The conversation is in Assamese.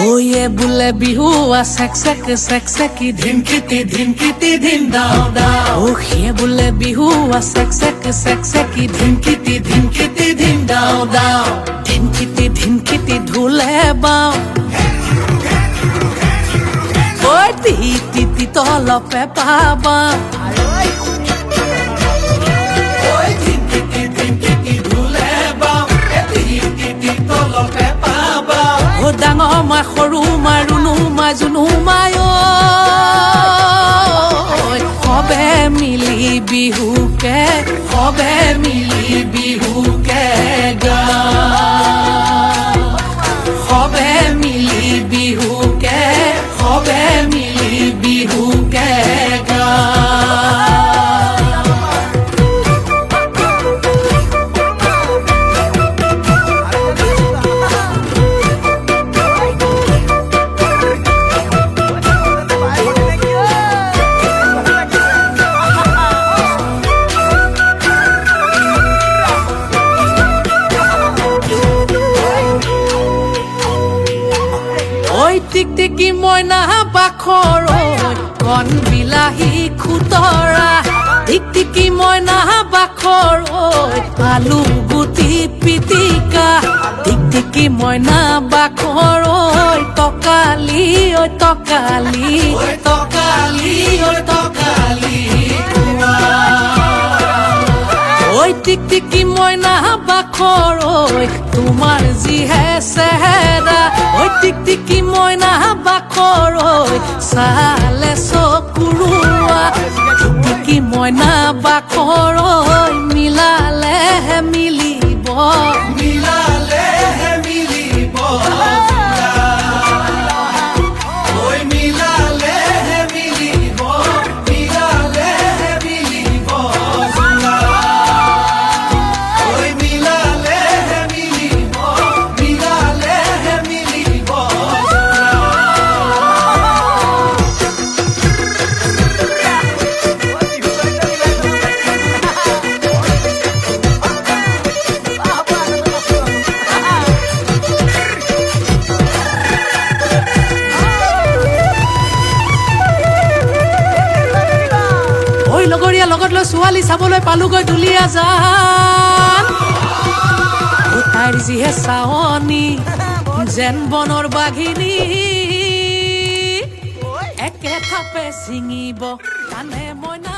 ওয়ে বুলে বিহু সেক সেকি ধিনকিতি ধিন দাও দাও ও হে বুলে বিহু সেক সেকি ধিনকিতি ধিন দাও দাও ধিনকিতি ধুলে বাও ওই তি তলপে পাবা ওই ধিনকিতি ধুলে বাও তি তলপে পাবা ও ডাঙৰ মা সৰু মা ৰুণু মা জুনু মায় সবে মিলি বিহুকে গা সবে মিলি বিহুকে গা টিকটিকি মইনা বাখৰ কণ বিলাহী খুতৰা টিকটিকি মইনা বাখৰ আলু গুটি পিটিকা টিকটিকি মইনা বাখৰ তকালি ওই টিকটিকি মইনা বাখৰ তোমাৰ যিহে চেহেৰা ওই টিকটিকি মইনা বাখৰ চালে চকুৰুৱা টিকটিকি মইনা বাখৰ মিলালেহে মিলিব লগৰীয়া লগত লৈ ছোৱালী চাবলৈ পালোগৈ দুলীয়া জান তাইৰ যিহে চাৱনী যেন বনৰ বাঘিনী একে থাপে ছিঙিব কানে মইনা